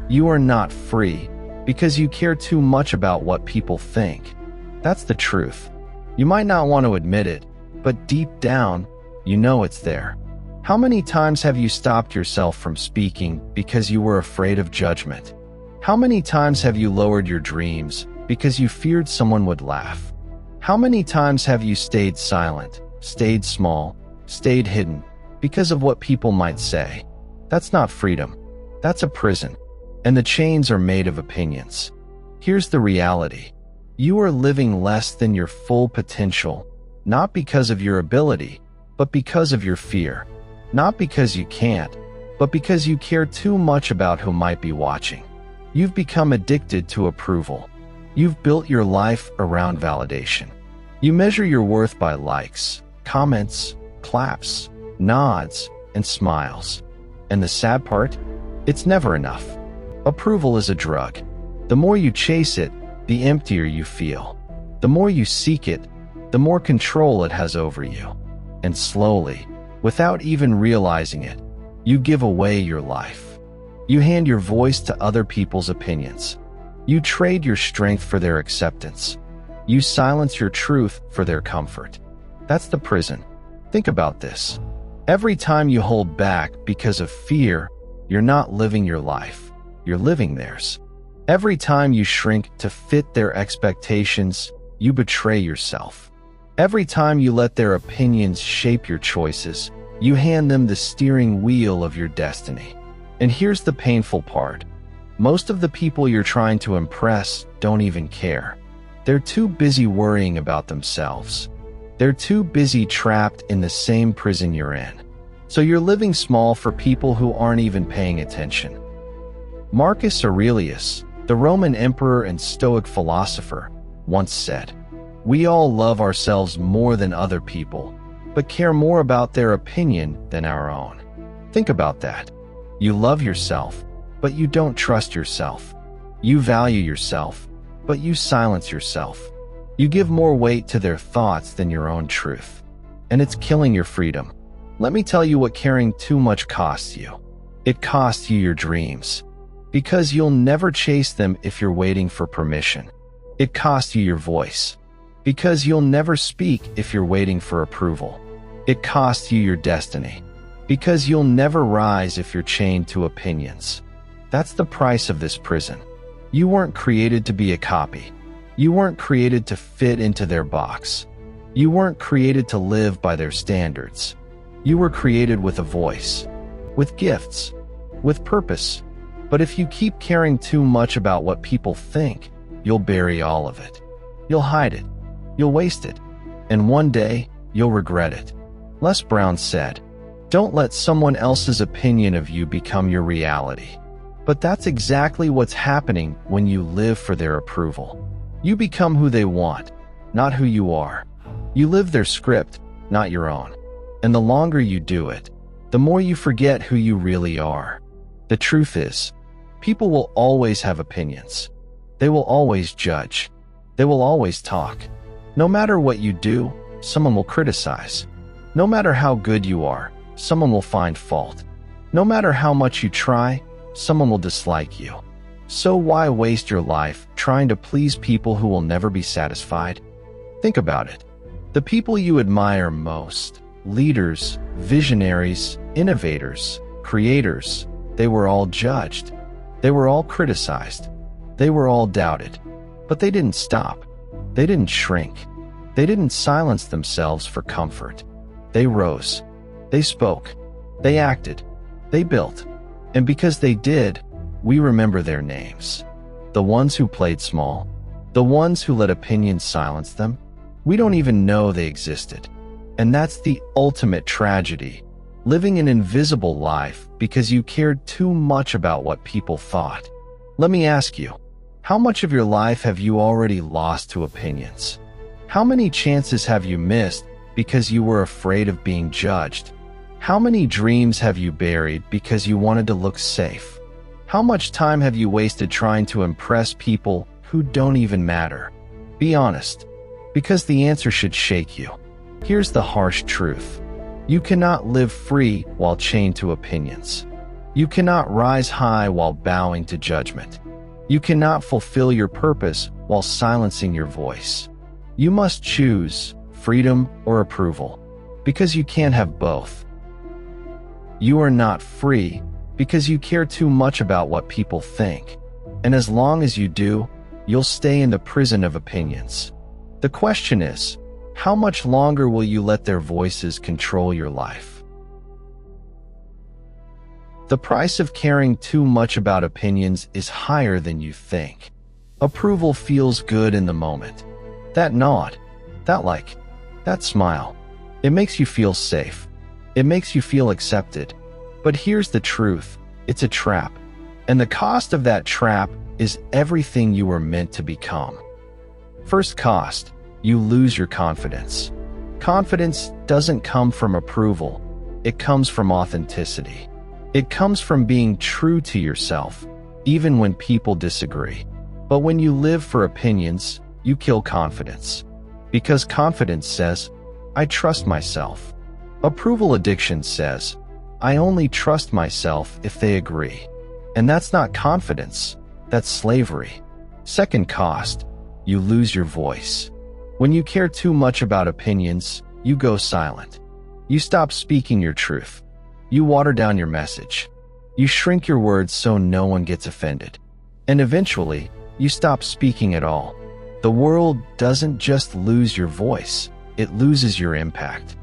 You are not free because you care too much about what people think. That's the truth. You might not want to admit it, but deep down, you know it's there. How many times have you stopped yourself from speaking because you were afraid of judgment? How many times have you lowered your dreams because you feared someone would laugh? How many times have you stayed silent, stayed small, stayed hidden because of what people might say? That's not freedom. That's a prison. And the chains are made of opinions. Here's the reality. You are living less than your full potential, not because of your ability, but because of your fear. Not because you can't, but because you care too much about who might be watching. You've become addicted to approval. You've built your life around validation. You measure your worth by likes, comments, claps, nods, and smiles. And the sad part? It's never enough. Approval is a drug. The more you chase it, the emptier you feel. The more you seek it, the more control it has over you. And slowly, without even realizing it, you give away your life. You hand your voice to other people's opinions. You trade your strength for their acceptance. You silence your truth for their comfort. That's the prison. Think about this. Every time you hold back because of fear, you're not living your life. You're living theirs. Every time you shrink to fit their expectations, you betray yourself. Every time you let their opinions shape your choices, you hand them the steering wheel of your destiny. And here's the painful part. Most of the people you're trying to impress don't even care. They're too busy worrying about themselves. They're too busy trapped in the same prison you're in. So you're living small for people who aren't even paying attention. Marcus Aurelius, the Roman emperor and Stoic philosopher, once said, "We all love ourselves more than other people, but care more about their opinion than our own." Think about that. You love yourself, but you don't trust yourself. You value yourself, but you silence yourself. You give more weight to their thoughts than your own truth. And it's killing your freedom. Let me tell you what caring too much costs you. It costs you your dreams. Because you'll never chase them if you're waiting for permission. It costs you your voice. Because you'll never speak if you're waiting for approval. It costs you your destiny. Because you'll never rise if you're chained to opinions. That's the price of this prison. You weren't created to be a copy. You weren't created to fit into their box. You weren't created to live by their standards. You were created with a voice, with gifts, with purpose. But if you keep caring too much about what people think, you'll bury all of it. You'll hide it. You'll waste it. And one day, you'll regret it. Les Brown said, "Don't let someone else's opinion of you become your reality." But that's exactly what's happening when you live for their approval. You become who they want, not who you are. You live their script, not your own. And the longer you do it, the more you forget who you really are. The truth is, people will always have opinions. They will always judge. They will always talk. No matter what you do, someone will criticize. No matter how good you are, someone will find fault. No matter how much you try, someone will dislike you. So why waste your life trying to please people who will never be satisfied? Think about it. The people you admire most, leaders, visionaries, innovators, creators, they were all judged. They were all criticized. They were all doubted. But they didn't stop. They didn't shrink. They didn't silence themselves for comfort. They rose. They spoke. They acted. They built. And because they did, we remember their names. The ones who played small. The ones who let opinions silence them. We don't even know they existed. And that's the ultimate tragedy. Living an invisible life because you cared too much about what people thought. Let me ask you, how much of your life have you already lost to opinions? How many chances have you missed because you were afraid of being judged? How many dreams have you buried because you wanted to look safe? How much time have you wasted trying to impress people who don't even matter? Be honest, because the answer should shake you. Here's the harsh truth. You cannot live free while chained to opinions. You cannot rise high while bowing to judgment. You cannot fulfill your purpose while silencing your voice. You must choose freedom or approval, because you can't have both. You are not free because you care too much about what people think. And as long as you do, you'll stay in the prison of opinions. The question is, how much longer will you let their voices control your life? The price of caring too much about opinions is higher than you think. Approval feels good in the moment. That nod, that smile, it makes you feel safe. It makes you feel accepted. But here's the truth, it's a trap. And the cost of that trap is everything you were meant to become. First cost, you lose your confidence. Confidence doesn't come from approval. It comes from authenticity. It comes from being true to yourself, even when people disagree. But when you live for opinions, you kill confidence. Because confidence says, I trust myself. Approval addiction says, I only trust myself if they agree. And that's not confidence, that's slavery. Second cost, you lose your voice. When you care too much about opinions, you go silent. You stop speaking your truth. You water down your message. You shrink your words so no one gets offended. And eventually, you stop speaking at all. The world doesn't just lose your voice, it loses your impact.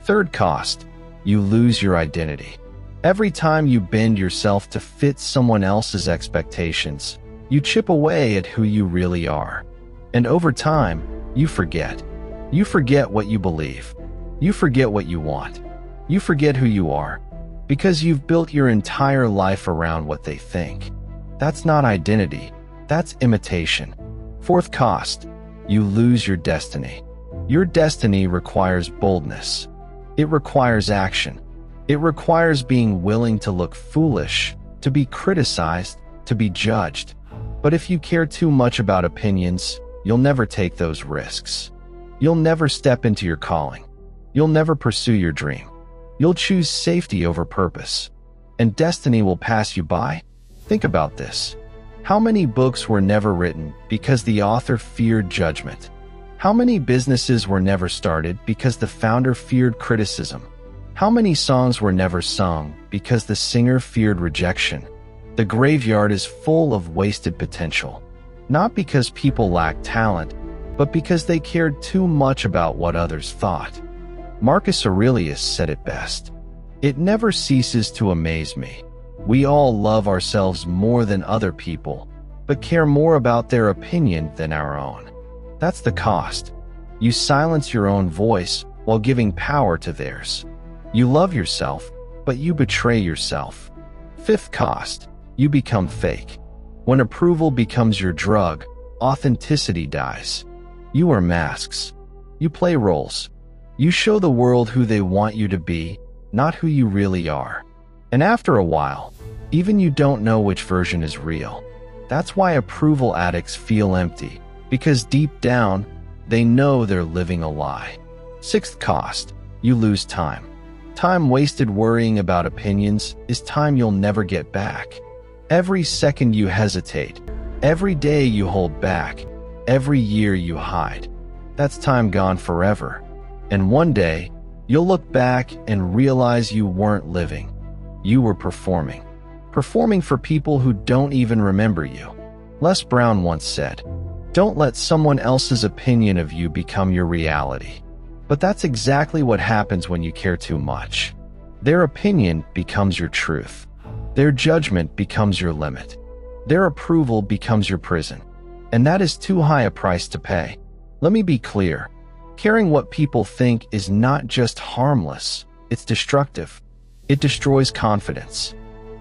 Third cost, you lose your identity. Every time you bend yourself to fit someone else's expectations, you chip away at who you really are. And over time, you forget. You forget what you believe. You forget what you want. You forget who you are. Because you've built your entire life around what they think. That's not identity. That's imitation. Fourth cost, you lose your destiny. Your destiny requires boldness. It requires action. It requires being willing to look foolish, to be criticized, to be judged. But if you care too much about opinions, you'll never take those risks. You'll never step into your calling. You'll never pursue your dream. You'll choose safety over purpose. And destiny will pass you by? Think about this. How many books were never written because the author feared judgment? How many businesses were never started because the founder feared criticism? How many songs were never sung because the singer feared rejection? The graveyard is full of wasted potential. Not because people lacked talent, but because they cared too much about what others thought. Marcus Aurelius said it best. It never ceases to amaze me. We all love ourselves more than other people, but care more about their opinion than our own. That's the cost. You silence your own voice while giving power to theirs. You love yourself, but you betray yourself. Fifth cost, you become fake. When approval becomes your drug, authenticity dies. You wear masks. You play roles. You show the world who they want you to be, not who you really are. And after a while, even you don't know which version is real. That's why approval addicts feel empty, because deep down, they know they're living a lie. Sixth cost, you lose time. Time wasted worrying about opinions is time you'll never get back. Every second you hesitate, every day you hold back, every year you hide, that's time gone forever. And one day, you'll look back and realize you weren't living. You were performing. Performing for people who don't even remember you. Les Brown once said, "Don't let someone else's opinion of you become your reality." But that's exactly what happens when you care too much. Their opinion becomes your truth. Their judgment becomes your limit. Their approval becomes your prison. And that is too high a price to pay. Let me be clear. Caring what people think is not just harmless, it's destructive. It destroys confidence.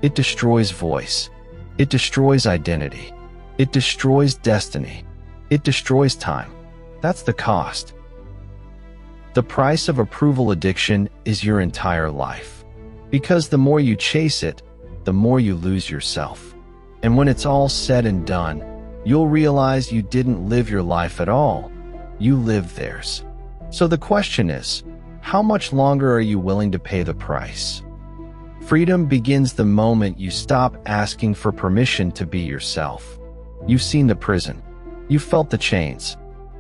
It destroys voice. It destroys identity. It destroys destiny. It destroys time. That's the cost. The price of approval addiction is your entire life. Because the more you chase it, the more you lose yourself. And when it's all said and done, you'll realize you didn't live your life at all. You lived theirs. So the question is, how much longer are you willing to pay the price? Freedom begins the moment you stop asking for permission to be yourself. You've seen the prison. You've felt the chains.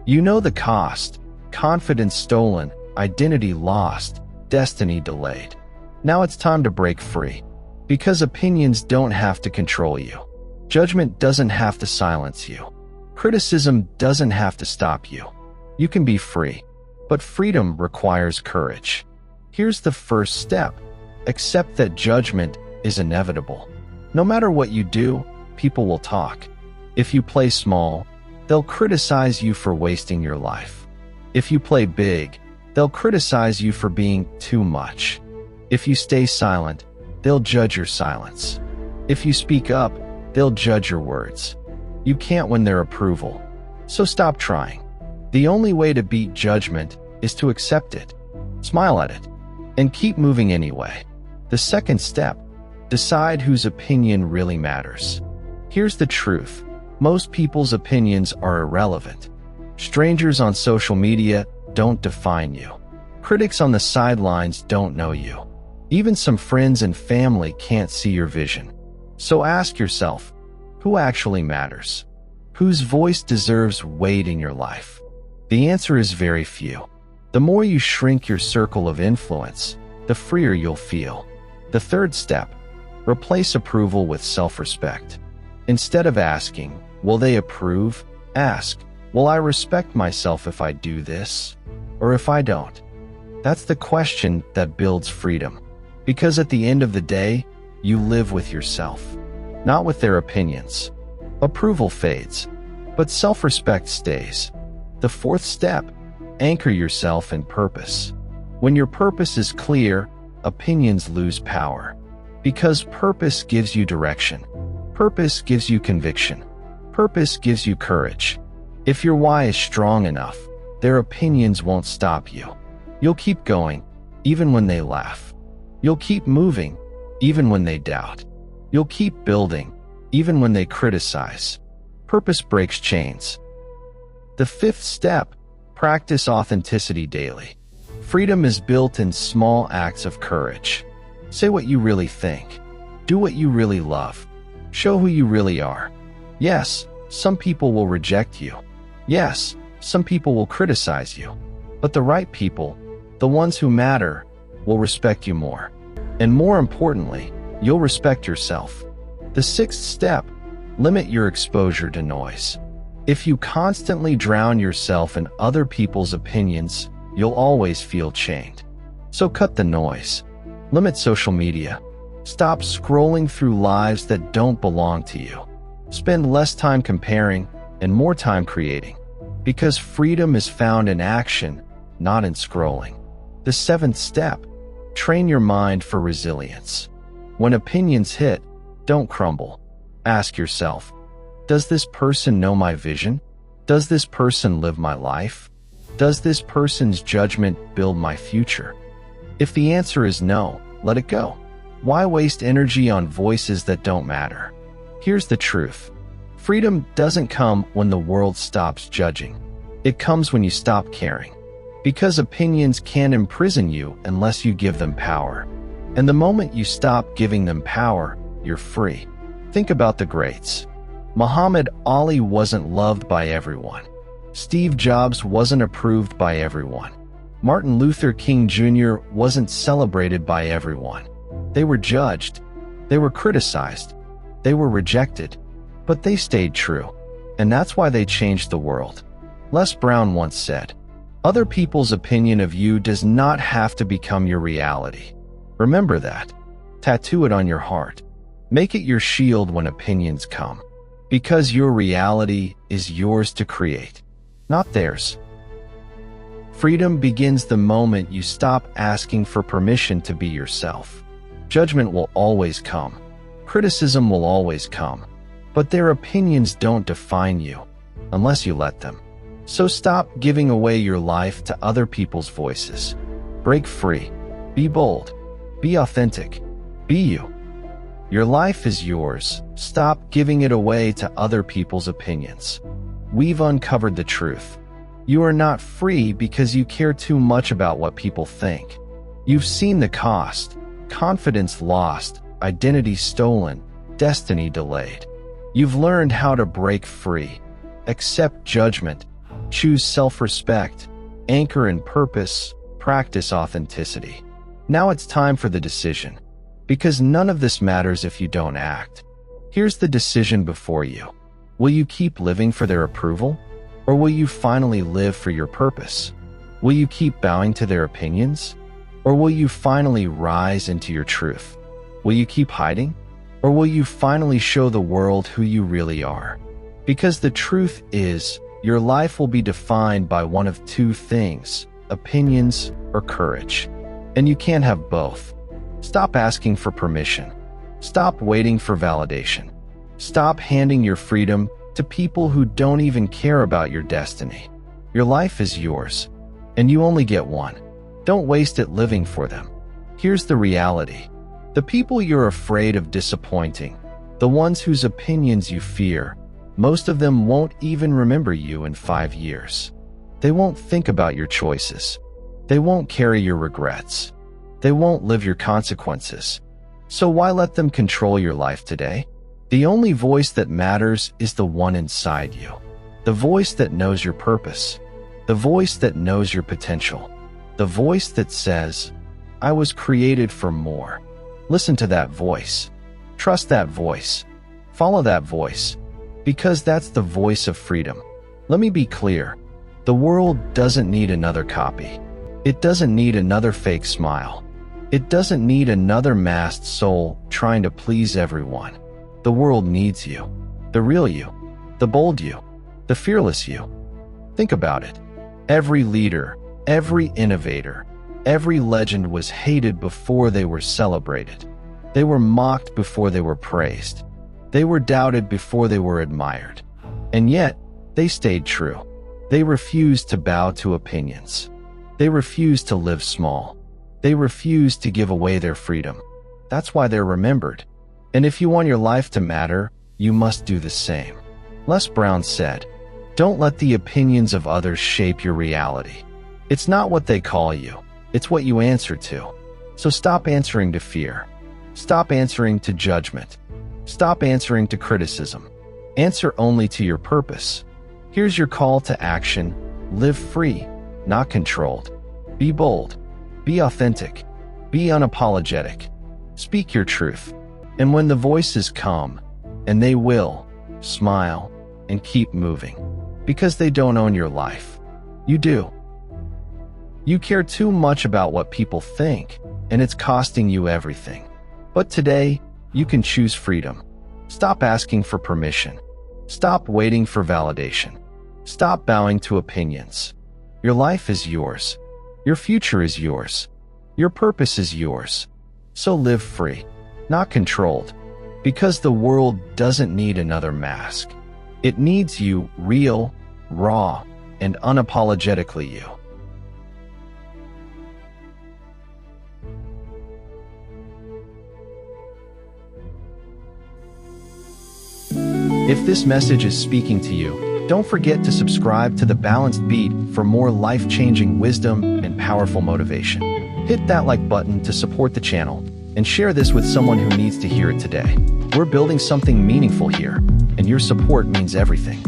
You know the cost: confidence stolen, identity lost, destiny delayed. Now it's time to break free. Because opinions don't have to control you. Judgment doesn't have to silence you. Criticism doesn't have to stop you. You can be free. But freedom requires courage. Here's the first step. Accept that judgment is inevitable. No matter what you do, people will talk. If you play small, they'll criticize you for wasting your life. If you play big, they'll criticize you for being too much. If you stay silent, they'll judge your silence. If you speak up, they'll judge your words. You can't win their approval, so stop trying. The only way to beat judgment is to accept it, smile at it, and keep moving anyway. The second step: decide whose opinion really matters. Here's the truth: most people's opinions are irrelevant. Strangers on social media don't define you. Critics on the sidelines don't know you. Even some friends and family can't see your vision. So ask yourself, who actually matters? Whose voice deserves weight in your life? The answer is very few. The more you shrink your circle of influence, the freer you'll feel. The third step: replace approval with self-respect. Instead of asking, will they approve? Ask, will I respect myself if I do this? Or if I don't? That's the question that builds freedom. Because at the end of the day, you live with yourself, not with their opinions. Approval fades, but self-respect stays. The fourth step: anchor yourself in purpose. When your purpose is clear, opinions lose power. Because purpose gives you direction. Purpose gives you conviction. Purpose gives you courage. If your why is strong enough, their opinions won't stop you. You'll keep going, even when they laugh. You'll keep moving, even when they doubt. You'll keep building, even when they criticize. Purpose breaks chains. The fifth step: practice authenticity daily. Freedom is built in small acts of courage. Say what you really think. Do what you really love. Show who you really are. Yes, some people will reject you. Yes, some people will criticize you. But the right people, the ones who matter, will respect you more. And more importantly, you'll respect yourself. The sixth step: limit your exposure to noise. If you constantly drown yourself in other people's opinions, you'll always feel chained. So cut the noise. Limit social media. Stop scrolling through lives that don't belong to you. Spend less time comparing and more time creating. Because freedom is found in action, not in scrolling. The seventh step: train your mind for resilience. When opinions hit, don't crumble. Ask yourself, does this person know my vision? Does this person live my life? Does this person's judgment build my future? If the answer is no, let it go. Why waste energy on voices that don't matter? Here's the truth. Freedom doesn't come when the world stops judging. It comes when you stop caring. Because opinions can't imprison you unless you give them power. And the moment you stop giving them power, you're free. Think about the greats. Muhammad Ali wasn't loved by everyone. Steve Jobs wasn't approved by everyone. Martin Luther King Jr. wasn't celebrated by everyone. They were judged. They were criticized. They were rejected. But they stayed true. And that's why they changed the world. Les Brown once said, "Other people's opinion of you does not have to become your reality." Remember that. Tattoo it on your heart. Make it your shield when opinions come. Because your reality is yours to create, not theirs. Freedom begins the moment you stop asking for permission to be yourself. Judgment will always come. Criticism will always come. But their opinions don't define you, unless you let them. So stop giving away your life to other people's voices. Break free. Be bold. Be authentic. Be you. Your life is yours. Stop giving it away to other people's opinions. We've uncovered the truth. You are not free because you care too much about what people think. You've seen the cost: confidence lost, identity stolen, destiny delayed. You've learned how to break free, accept judgment, choose self-respect, anchor in purpose, practice authenticity. Now it's time for the decision, because none of this matters if you don't act. Here's the decision before you. Will you keep living for their approval? Or will you finally live for your purpose? Will you keep bowing to their opinions? Or will you finally rise into your truth? Will you keep hiding? Or will you finally show the world who you really are? Because the truth is, your life will be defined by one of two things: opinions or courage. And you can't have both. Stop asking for permission. Stop waiting for validation. Stop handing your freedom to people who don't even care about your destiny. Your life is yours, and you only get one. Don't waste it living for them. Here's the reality. The people you're afraid of disappointing, the ones whose opinions you fear, most of them won't even remember you in 5 years. They won't think about your choices. They won't carry your regrets. They won't live your consequences. So why let them control your life today? The only voice that matters is the one inside you. The voice that knows your purpose. The voice that knows your potential. The voice that says, I was created for more. Listen to that voice. Trust that voice. Follow that voice. Because that's the voice of freedom. Let me be clear. The world doesn't need another copy. It doesn't need another fake smile. It doesn't need another masked soul trying to please everyone. The world needs you. The real you. The bold you. The fearless you. Think about it. Every leader, every innovator, every legend was hated before they were celebrated. They were mocked before they were praised. They were doubted before they were admired. And yet, they stayed true. They refused to bow to opinions. They refused to live small. They refused to give away their freedom. That's why they're remembered. And if you want your life to matter, you must do the same. Les Brown said, "Don't let the opinions of others shape your reality. It's not what they call you. It's what you answer to. So stop answering to fear. Stop answering to judgment. Stop answering to criticism. Answer only to your purpose. Here's your call to action. Live free, not controlled. Be bold. Be authentic. Be unapologetic. Speak your truth. And when the voices come, and they will, smile and keep moving. Because they don't own your life. You do. You care too much about what people think, and it's costing you everything. But today, you can choose freedom. Stop asking for permission. Stop waiting for validation. Stop bowing to opinions. Your life is yours. Your future is yours. Your purpose is yours. So live free, not controlled. Because the world doesn't need another mask. It needs you real, raw, and unapologetically you. If this message is speaking to you, don't forget to subscribe to The Balanced Beat for more life-changing wisdom and powerful motivation. Hit that like button to support the channel, and share this with someone who needs to hear it today. We're building something meaningful here, and your support means everything.